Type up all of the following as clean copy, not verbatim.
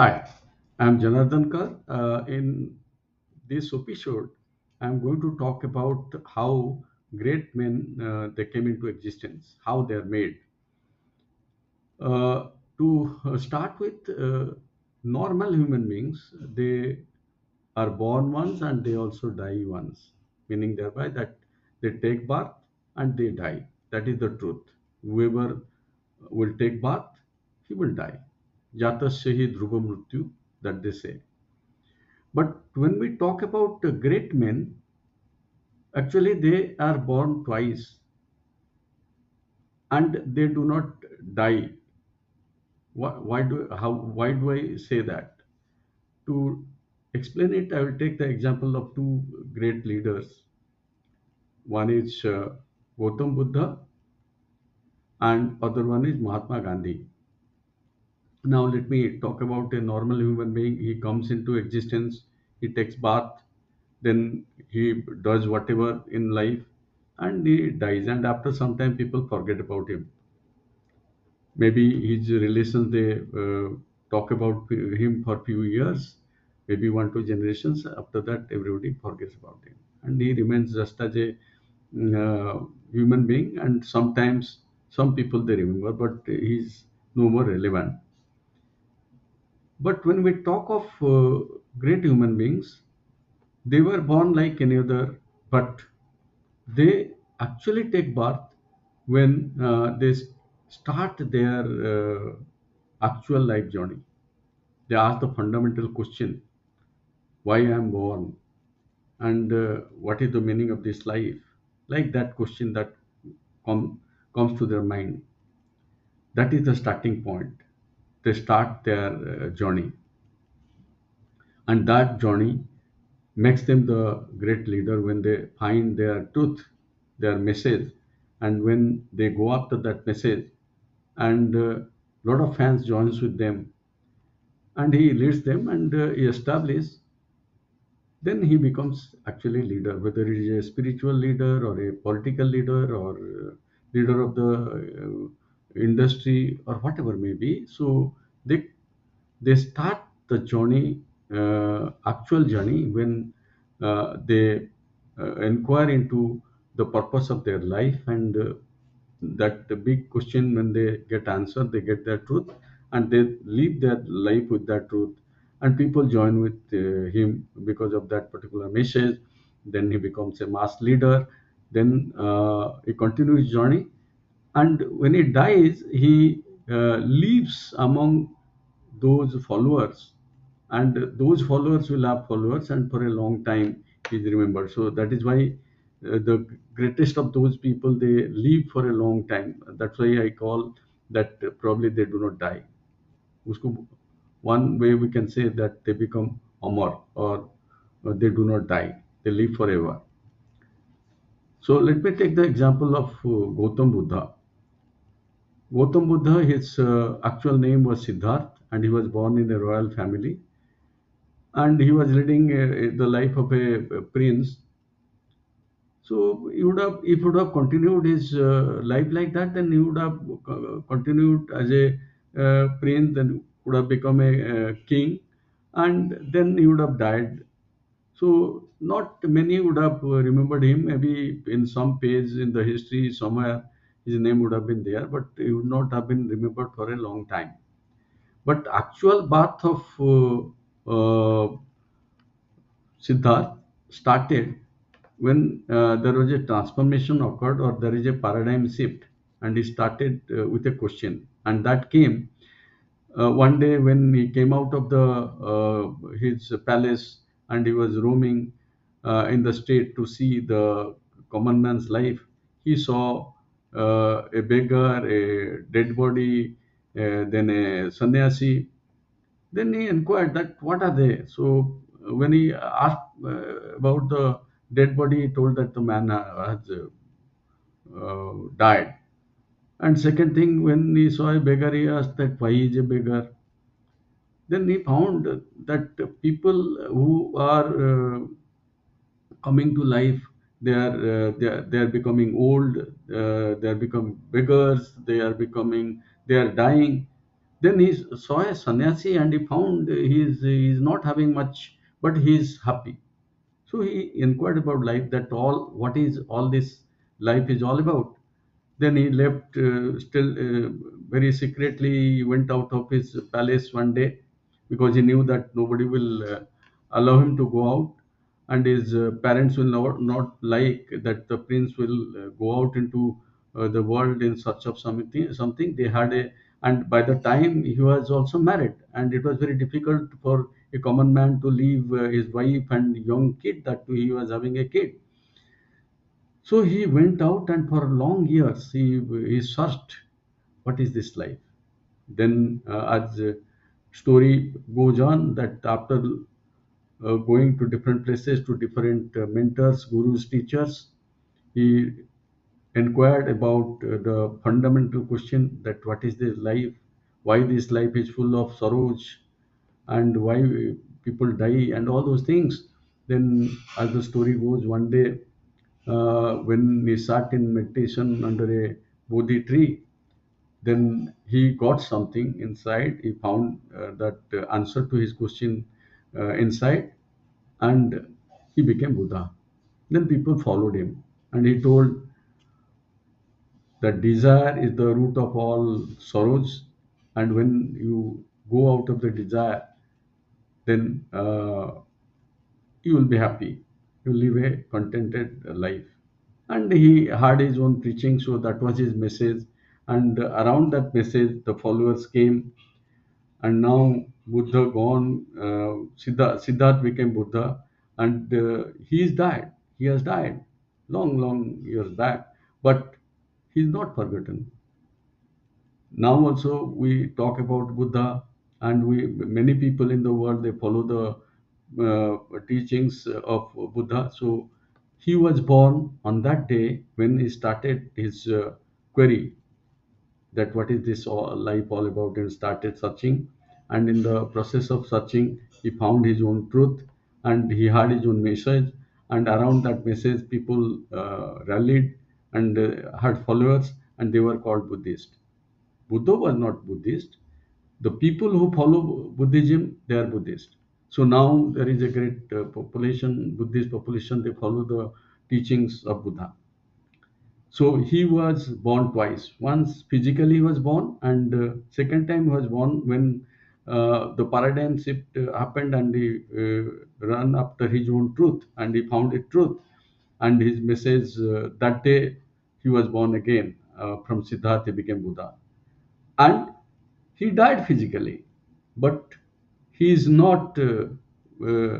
Hi, I'm Janardhan Kar. In this episode, I'm going to talk about how great men they came into existence, how they're made. To start with, normal human beings, they are born once and they also die once, meaning thereby that they take birth and they die. That is the truth. Whoever will take birth, he will die. Jatasya hi dhruva mrityu, that they say. But when we talk about great men, actually they are born twice and they do not die. Why do I say that? To explain it, I will take the example of two great leaders. One is Gautam Buddha and other one is Mahatma Gandhi. Now let me talk about a normal human being. He comes into existence, he takes bath, then he does whatever in life, and he dies. And after some time, people forget about him. Maybe his relations they talk about him for few years, maybe 1 2 generations. After that, everybody forgets about him, and he remains just as a human being. And sometimes some people they remember, but he's no more relevant. But when we talk of great human beings, they were born like any other, but they actually take birth when start their actual life journey. They ask the fundamental question, why I am born, and what is the meaning of this life? Like that question that com- comes to their mind. That is the starting point. They start their journey, and that journey makes them the great leader when they find their truth, their message, and when they go after that message, and a lot of fans joins with them, and he leads them, and he establishes. Then he becomes actually leader, whether he is a spiritual leader or a political leader or leader of the industry or whatever may be. So they they start the journey, actual journey, when they inquire into the purpose of their life, and that the big question, when they get answer, they get their truth, and they live their life with that truth, and people join with him because of that particular message. Then he becomes a mass leader. Then he continues his journey, and when he dies, he leaves among those followers, and those followers will have followers, and for a long time he is remembered. So that is why the greatest of those people, they live for a long time. That's why I call that probably they do not die. Usko, one way we can say that they become amar, or they do not die, they live forever. So let me take the example of Gautam Buddha. Gautam Buddha, his actual name was Siddharth, and he was born in a royal family, and he was leading the life of a prince. So he would have, if he would have continued his life like that, then he would have continued as a prince, then would have become a king, and then he would have died. So not many would have remembered him. Maybe in some page in the history somewhere his name would have been there, but he would not have been remembered for a long time. But actual birth of Siddharth started when there was a transformation occurred, or there is a paradigm shift, and he started with a question, and that came one day when he came out of the his palace, and he was roaming in the street to see the common man's life. He saw a beggar, a dead body, then a sannyasi. Then he inquired that what are they. So when he asked about the dead body, he told that the man has died. And second thing, when he saw a beggar, he asked that why he is a beggar. Then he found that people who are coming to life, they are becoming old, they are becoming beggars, they are dying. Then he saw a sannyasi and he found he's not having much, but he's happy. So he inquired about life, that all what is all this life is all about. Then he left, still very secretly. He went out of his palace one day because he knew that nobody will allow him to go out, and his parents will not like that the prince will go out into the world in search of something. Something they had a, and by the time he was also married, and it was very difficult for a common man to leave his wife and young kid, that he was having a kid. So he went out, and for long years he searched what is this life. Then, as story goes on, that after going to different places, to different mentors, gurus, teachers, he inquired about the fundamental question, that what is this life, why this life is full of sorrows, and why people die, and all those things. Then, as the story goes, one day, when he sat in meditation under a bodhi tree, then he got something inside. He found that answer to his question inside, and he became Buddha. Then people followed him, and he told that desire is the root of all sorrows, and when you go out of the desire, then you will be happy. You will live a contented life. And he had his own preaching, so that was his message. And around that message, the followers came, and now Buddha gone, Siddharth became Buddha, and he's died. He has died long years back, but he's not forgotten. Now also we talk about Buddha, and we many people in the world, they follow the teachings of Buddha. So he was born on that day when he started his query, that what is this life all about, and started searching. And in the process of searching, he found his own truth, and he had his own message. And around that message, people rallied and had followers, and they were called Buddhist. Buddha was not Buddhist. The people who follow Buddhism, they are Buddhist. So now there is a great population, Buddhist population, they follow the teachings of Buddha. So he was born twice. Once physically he was born, and second time he was born when the paradigm shift happened, and he ran after his own truth, and he found a truth, and his message, that day he was born again. From Siddhartha he became Buddha, and he died physically, but he is not. Uh,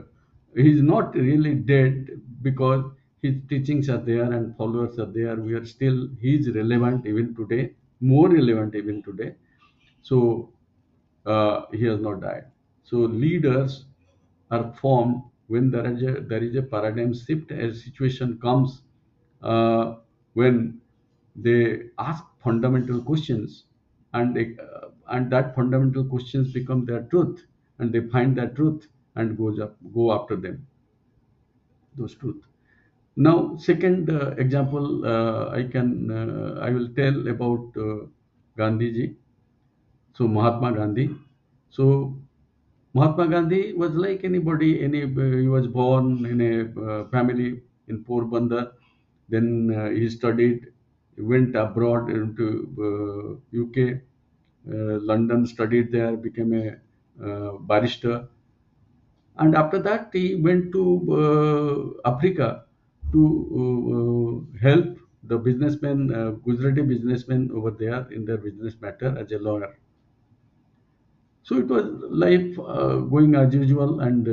he is not really dead, because his teachings are there and followers are there. We are still. He is relevant even today, more relevant even today. So he has not died. So leaders are formed when there is a paradigm shift. A situation comes uh, when they ask fundamental questions, and that fundamental questions become their truth, and they find that truth and go after them, those truth. Now, second example, I will tell about Gandhi ji. So Mahatma Gandhi. So Mahatma Gandhi was like anybody. He was born in a family in Porbandar. Then he studied, went abroad into UK, London, studied there, became a barrister, and after that he went to Africa to help the businessmen, Gujarati businessmen over there in their business matter as a lawyer. So it was life going as usual, and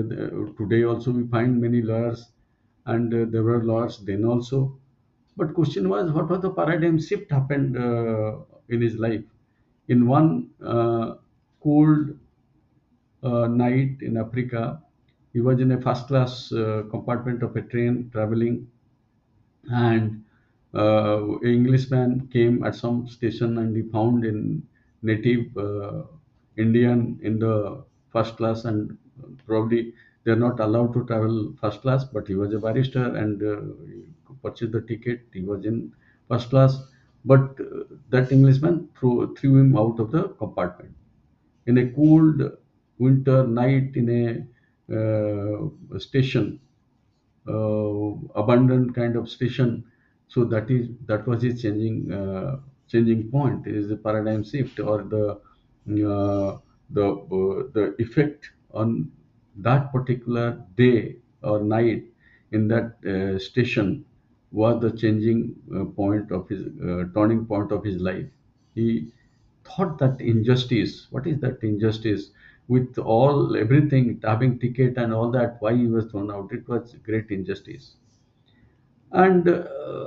today also we find many lawyers, and there were lawyers then also. But question was, what was the paradigm shift happened in his life? In one cold night in Africa, he was in a first class compartment of a train traveling, and an Englishman came at some station, and he found in native Indian in the first class, and probably they are not allowed to travel first class, but he was a barrister, and he purchased the ticket. He was in first class, but that Englishman threw him out of the compartment. in a cold winter night in a station, abundant kind of station. So that was his changing point. It is the paradigm shift, or the effect on that particular day or night in that station was the changing point of his turning point of his life. He thought that injustice, what is that injustice, with all everything having ticket and all that, why he was thrown out, it was great injustice. And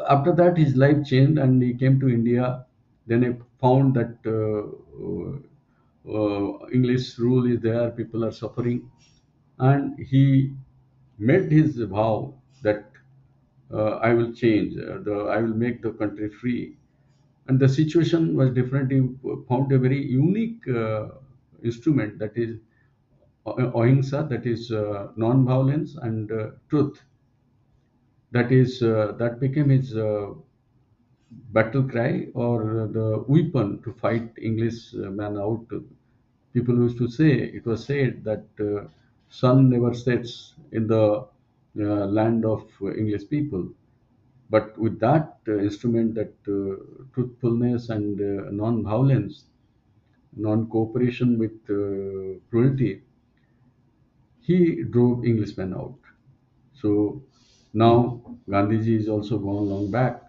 after that his life changed and he came to India. Then he found that English rule is there, people are suffering, and he made his vow that I will change, I will make the country free. And the situation was different. He found a very unique instrument, that is ahimsa, that is non-violence, and truth. That became his battle cry, or the weapon to fight English man out. People used to say, it was said that sun never sets in the land of English people. But with that instrument, that truthfulness and non-violence, non-cooperation with cruelty, he drove Englishmen out. So now Gandhiji is also gone long back,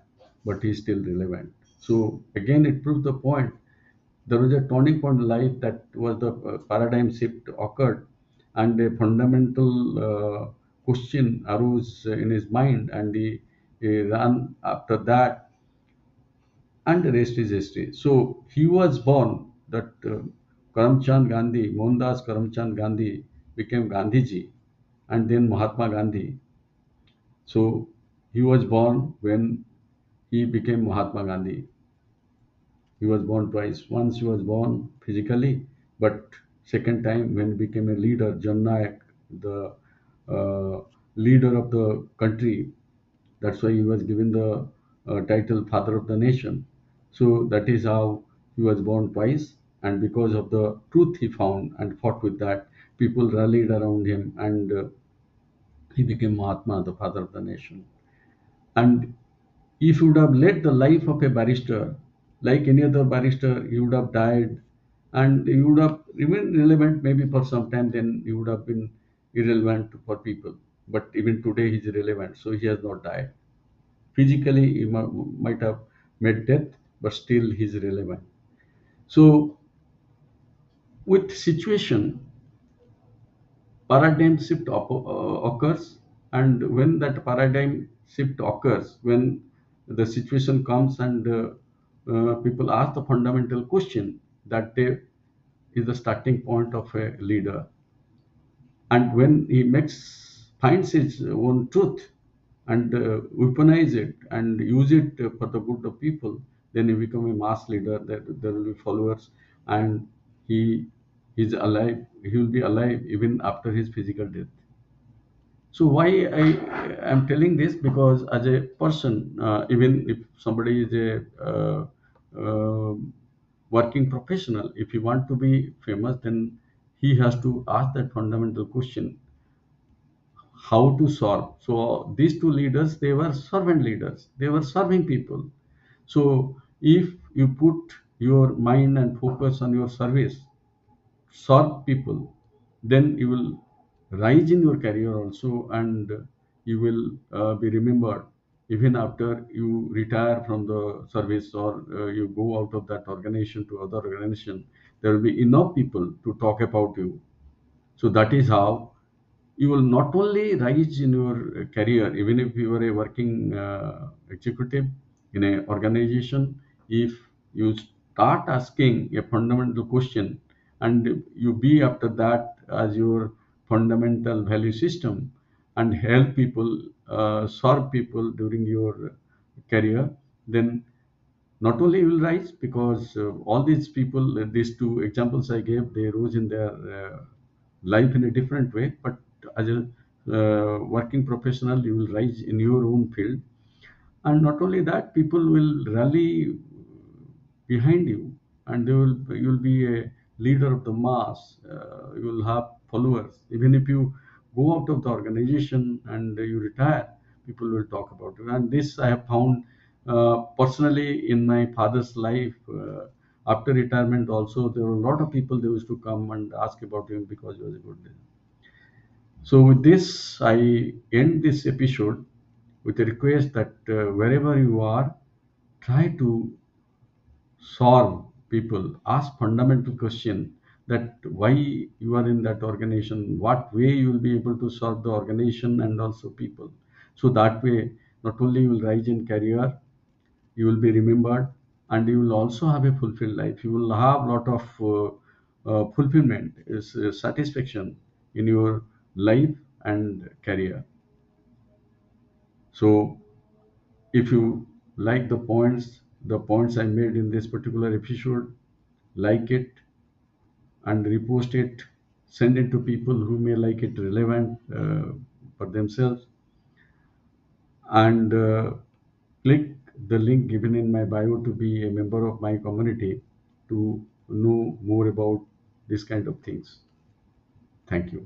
but he's still relevant. So again, it proves the point. There was a turning point in life, that was the paradigm shift occurred, and a fundamental question arose in his mind, and he ran after that, and the rest is history. So he was born that Karamchand Gandhi, Mohandas Karamchand Gandhi became Gandhiji, and then Mahatma Gandhi. So he was born when he became Mahatma Gandhi. He was born twice. Once he was born physically, but second time when he became a leader, Jannayak, the leader of the country. That's why he was given the title Father of the Nation. So that is how he was born twice. And because of the truth he found and fought with that, people rallied around him, and he became Mahatma, the Father of the Nation. And if you would have led the life of a barrister, like any other barrister, you would have died, and you would have remained relevant maybe for some time, then you would have been irrelevant for people. But even today, he's relevant, so he has not died. Physically, he might have met death, but still he's relevant. So, with situation, paradigm shift occurs, and when that paradigm shift occurs, when the situation comes, and people ask the fundamental question, that they is the starting point of a leader. And when he makes finds his own truth, and weaponize it and use it for the good of people, then he become a mass leader, that there will be followers, and he is alive, he will be alive even after his physical death. So why I am telling this? Because as a person, even if somebody is a working professional, if he want to be famous, then he has to ask that fundamental question: how to serve. So these two leaders, they were servant leaders. They were serving people. So if you put your mind and focus on your service, serve people, then you will rise in your career also, and you will be remembered even after you retire from the service, or you go out of that organization to other organization. There will be enough people to talk about you. So that is how you will not only rise in your career, even if you are a working executive in an organization. If you start asking a fundamental question, and you be after that as your fundamental value system, and help people, serve people during your career, then not only you will rise, because all these people, these two examples I gave, they rose in their life in a different way. But as a working professional, you will rise in your own field. And not only that, people will rally behind you, and they will you will be a leader of the mass. You will have followers. Even if you go out of the organization and you retire, people will talk about you. And this I have found personally in my father's life. After retirement, also there were a lot of people they used to come and ask about him because he was a good leader. So with this, I end this episode with a request that wherever you are, try to solve people, ask fundamental question that why you are in that organization, what way you will be able to serve the organization and also people. So that way, not only you will rise in career, you will be remembered, and you will also have a fulfilled life. You will have lot of fulfillment, is satisfaction in your life and career. So if you like the points I made in this particular episode, like it and repost it, send it to people who may like it relevant for themselves, and click the link given in my bio to be a member of my community to know more about this kind of things. Thank you.